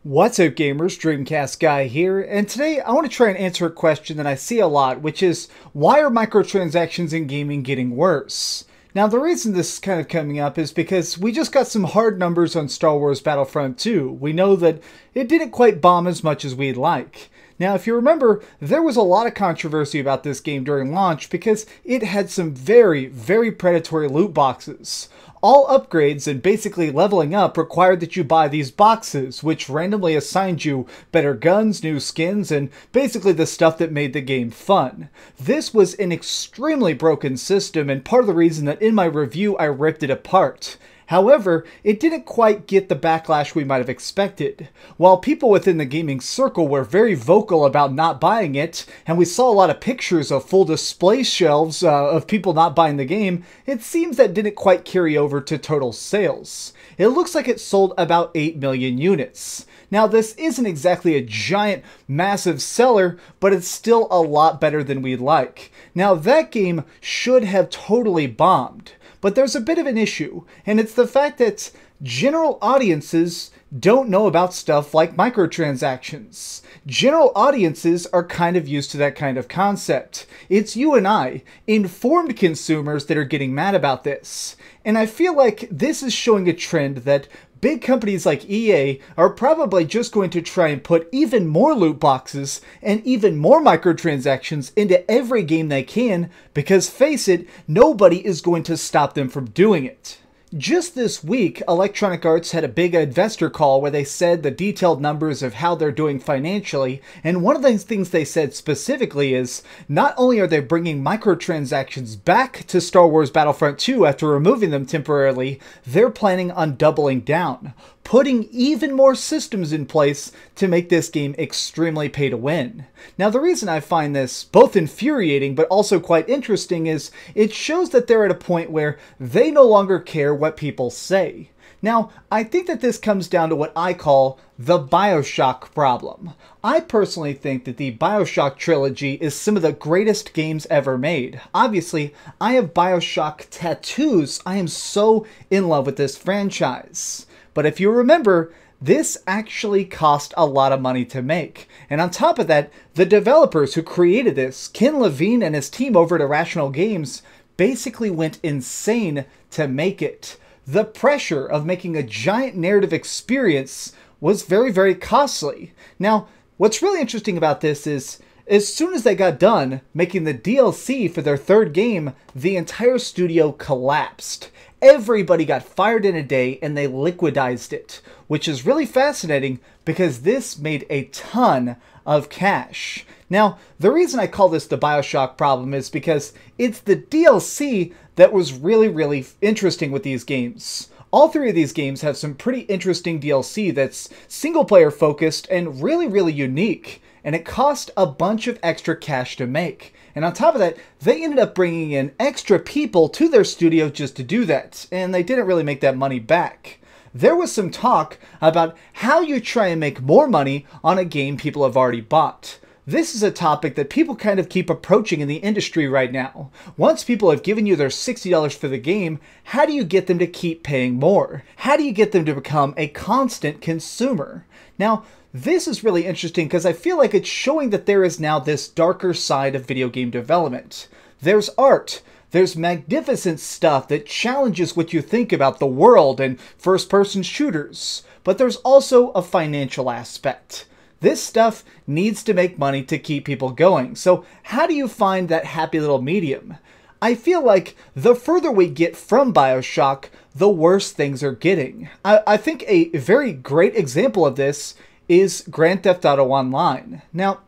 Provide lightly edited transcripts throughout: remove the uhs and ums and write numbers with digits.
What's up gamers, DreamcastGuy here, and today I want to try and answer a question that I see a lot, which is, why are microtransactions in gaming getting worse? Now the reason this is kind of coming up is because we just got some hard numbers on Star Wars Battlefront II. We know that it didn't quite bomb as much as we'd like. Now, if you remember, there was a lot of controversy about this game during launch because it had some very, very predatory loot boxes. All upgrades and basically leveling up required that you buy these boxes, which randomly assigned you better guns, new skins, and basically the stuff that made the game fun. This was an extremely broken system, and part of the reason that in my review I ripped it apart. However, it didn't quite get the backlash we might have expected. While people within the gaming circle were very vocal about not buying it, and we saw a lot of pictures of full display shelves of people not buying the game, it seems that didn't quite carry over to total sales. It looks like it sold about 8 million units. Now, this isn't exactly a giant, massive seller, but it's still a lot better than we'd like. Now, that game should have totally bombed. But there's a bit of an issue, and it's the fact that general audiences don't know about stuff like microtransactions. General audiences are kind of used to that kind of concept. It's you and I, informed consumers, that are getting mad about this. And I feel like this is showing a trend that big companies like EA are probably just going to try and put even more loot boxes and even more microtransactions into every game they can, because face it, nobody is going to stop them from doing it. Just this week, Electronic Arts had a big investor call where they said the detailed numbers of how they're doing financially, and one of the things they said specifically is, not only are they bringing microtransactions back to Star Wars Battlefront 2 after removing them temporarily, they're planning on doubling down, putting even more systems in place to make this game extremely pay to win. Now, the reason I find this both infuriating but also quite interesting is it shows that they're at a point where they no longer care what people say. Now, I think that this comes down to what I call the BioShock problem. I personally think that the BioShock trilogy is some of the greatest games ever made. Obviously, I have BioShock tattoos. I am so in love with this franchise. But if you remember, this actually cost a lot of money to make. And on top of that, the developers who created this, Ken Levine and his team over at Irrational Games, basically went insane to make it. The pressure of making a giant narrative experience was very, very costly. Now, what's really interesting about this is, as soon as they got done making the DLC for their third game, the entire studio collapsed. Everybody got fired in a day and they liquidized it, which is really fascinating because this made a ton of cash. Now, the reason I call this the BioShock problem is because it's the DLC that was really, really interesting with these games. All three of these games have some pretty interesting DLC that's single-player focused and really, really unique, and it cost a bunch of extra cash to make. And on top of that, they ended up bringing in extra people to their studio just to do that, and they didn't really make that money back. There was some talk about how you try and make more money on a game people have already bought. This is a topic that people kind of keep approaching in the industry right now. Once people have given you their $60 for the game, how do you get them to keep paying more? How do you get them to become a constant consumer? Now, this is really interesting because I feel like it's showing that there is now this darker side of video game development. There's art. There's magnificent stuff that challenges what you think about the world and first-person shooters. But there's also a financial aspect. This stuff needs to make money to keep people going. So how do you find that happy little medium? I feel like the further we get from BioShock, the worse things are getting. I think a very great example of this is Grand Theft Auto Online. Now,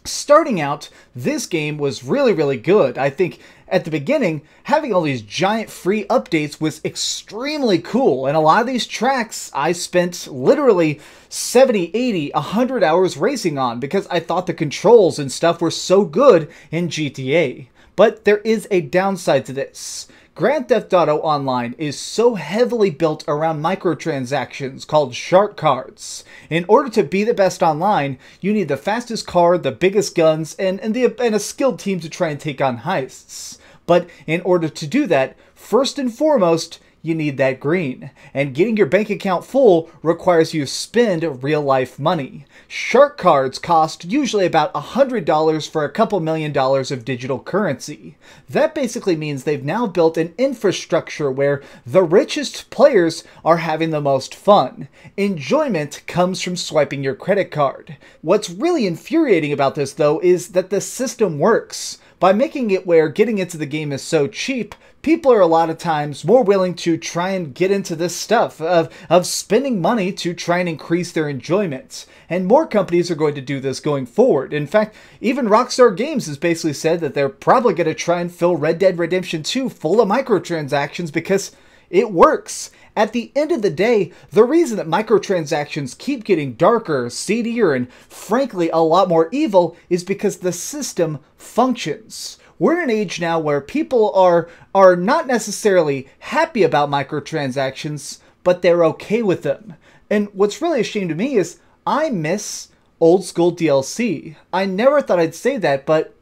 starting out, this game was really, really good. I think at the beginning, having all these giant free updates was extremely cool. And a lot of these tracks I spent literally 70, 80, 100 hours racing on because I thought the controls and stuff were so good in GTA. But there is a downside to this. Grand Theft Auto Online is so heavily built around microtransactions called shark cards. In order to be the best online, you need the fastest car, the biggest guns, and a skilled team to try and take on heists. But in order to do that, first and foremost, you need that green. And getting your bank account full requires you spend real-life money. Shark cards cost usually about $100 for a couple $1,000,000 of digital currency. That basically means they've now built an infrastructure where the richest players are having the most fun. Enjoyment comes from swiping your credit card. What's really infuriating about this, though, is that the system works. By making it where getting into the game is so cheap, people are a lot of times more willing to try and get into this stuff of spending money to try and increase their enjoyment. And more companies are going to do this going forward. In fact, even Rockstar Games has basically said that they're probably going to try and fill Red Dead Redemption 2 full of microtransactions because it works. At the end of the day, the reason that microtransactions keep getting darker, seedier, and frankly a lot more evil is because the system functions. We're in an age now where people are not necessarily happy about microtransactions, but they're okay with them. And what's really a shame to me is I miss old school DLC. I never thought I'd say that, but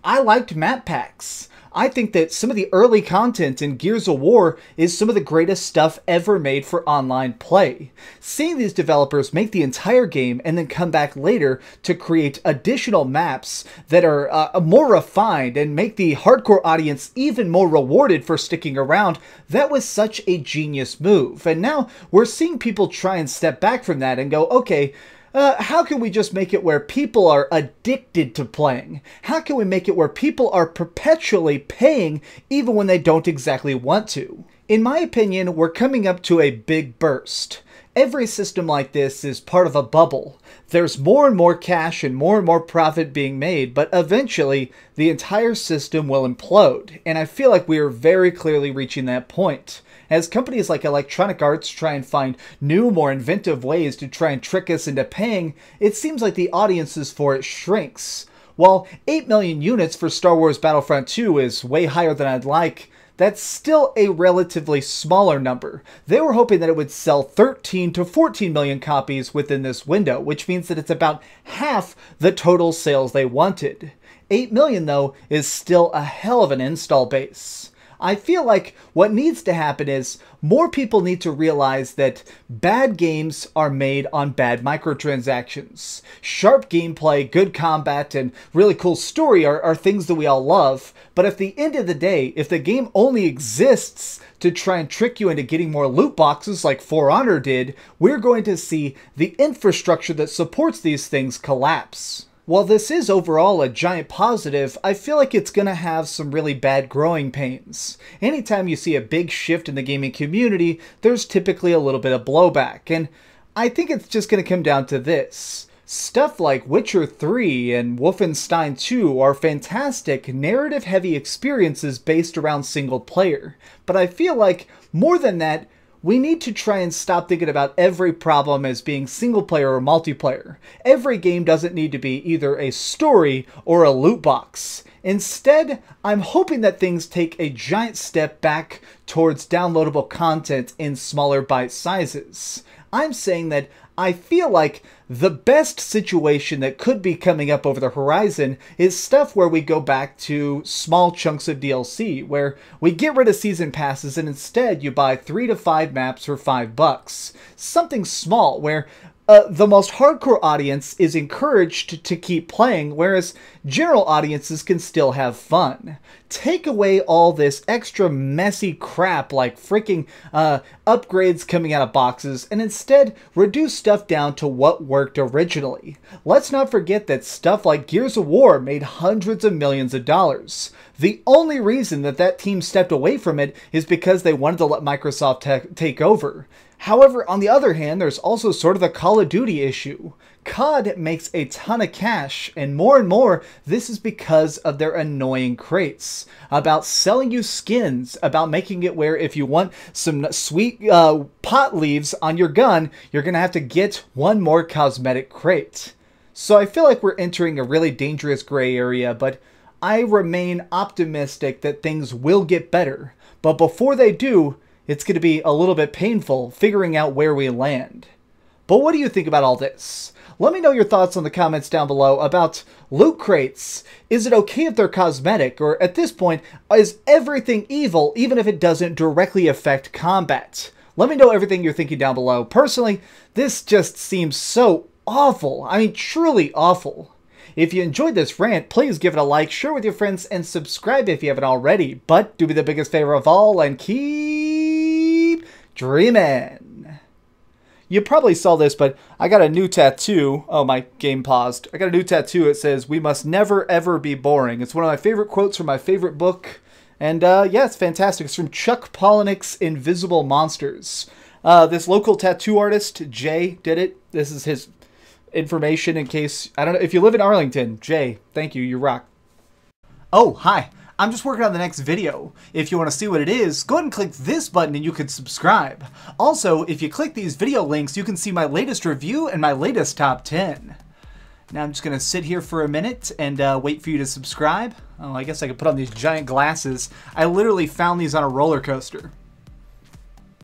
I liked map packs. I think that some of the early content in Gears of War is some of the greatest stuff ever made for online play. Seeing these developers make the entire game and then come back later to create additional maps that are more refined and make the hardcore audience even more rewarded for sticking around, that was such a genius move. And now we're seeing people try and step back from that and go, okay, how can we just make it where people are addicted to playing? How can we make it where people are perpetually paying even when they don't exactly want to? In my opinion, we're coming up to a big burst. Every system like this is part of a bubble. There's more and more cash and more profit being made, but eventually the entire system will implode. And I feel like we are very clearly reaching that point. As companies like Electronic Arts try and find new, more inventive ways to try and trick us into paying, it seems like the audiences for it shrinks. While 8 million units for Star Wars Battlefront II is way higher than I'd like, that's still a relatively smaller number. They were hoping that it would sell 13 to 14 million copies within this window, which means that it's about half the total sales they wanted. 8 million, though, is still a hell of an install base. I feel like what needs to happen is more people need to realize that bad games are made on bad microtransactions. Sharp gameplay, good combat, and really cool story are things that we all love, but at the end of the day, if the game only exists to try and trick you into getting more loot boxes like For Honor did, we're going to see the infrastructure that supports these things collapse. While this is overall a giant positive, I feel like it's going to have some really bad growing pains. Anytime you see a big shift in the gaming community, there's typically a little bit of blowback, and I think it's just going to come down to this. Stuff like Witcher 3 and Wolfenstein 2 are fantastic, narrative-heavy experiences based around single player, but I feel like, more than that, we need to try and stop thinking about every problem as being single player or multiplayer. Every game doesn't need to be either a story or a loot box. Instead, I'm hoping that things take a giant step back towards downloadable content in smaller bite sizes. I'm saying that I feel like the best situation that could be coming up over the horizon is stuff where we go back to small chunks of DLC, where we get rid of season passes and instead you buy 3 to 5 maps for $5. Something small where the most hardcore audience is encouraged to keep playing, whereas general audiences can still have fun. Take away all this extra messy crap like freaking upgrades coming out of boxes, and instead reduce stuff down to what worked originally. Let's not forget that stuff like Gears of War made hundreds of millions of dollars. The only reason that that team stepped away from it is because they wanted to let Microsoft take over. However, on the other hand, there's also sort of the Call of Duty issue. COD makes a ton of cash, and more, this is because of their annoying crates. About selling you skins, about making it where if you want some sweet pot leaves on your gun, you're going to have to get one more cosmetic crate. So I feel like we're entering a really dangerous gray area, but I remain optimistic that things will get better. But before they do, it's going to be a little bit painful figuring out where we land. But what do you think about all this? Let me know your thoughts in the comments down below about loot crates. Is it okay if they're cosmetic? Or at this point, is everything evil even if it doesn't directly affect combat? Let me know everything you're thinking down below. Personally, this just seems so awful. I mean, truly awful. If you enjoyed this rant, please give it a like, share with your friends, and subscribe if you haven't already. But do me the biggest favor of all and keep dreaming. You probably saw this, but I got a new tattoo. Oh, my game paused. I got a new tattoo. It says, "We must never, ever be boring." It's one of my favorite quotes from my favorite book. And yeah, it's fantastic. It's from Chuck Palahniuk's Invisible Monsters. This local tattoo artist, Jay, did it. This is his information in case, I don't know, if you live in Arlington, Jay, thank you, you rock. Oh, hi. I'm just working on the next video. If you want to see what it is, go ahead and click this button and you can subscribe. Also, if you click these video links, you can see my latest review and my latest top 10. Now I'm just going to sit here for a minute and wait for you to subscribe. Oh, I guess I could put on these giant glasses. I literally found these on a roller coaster.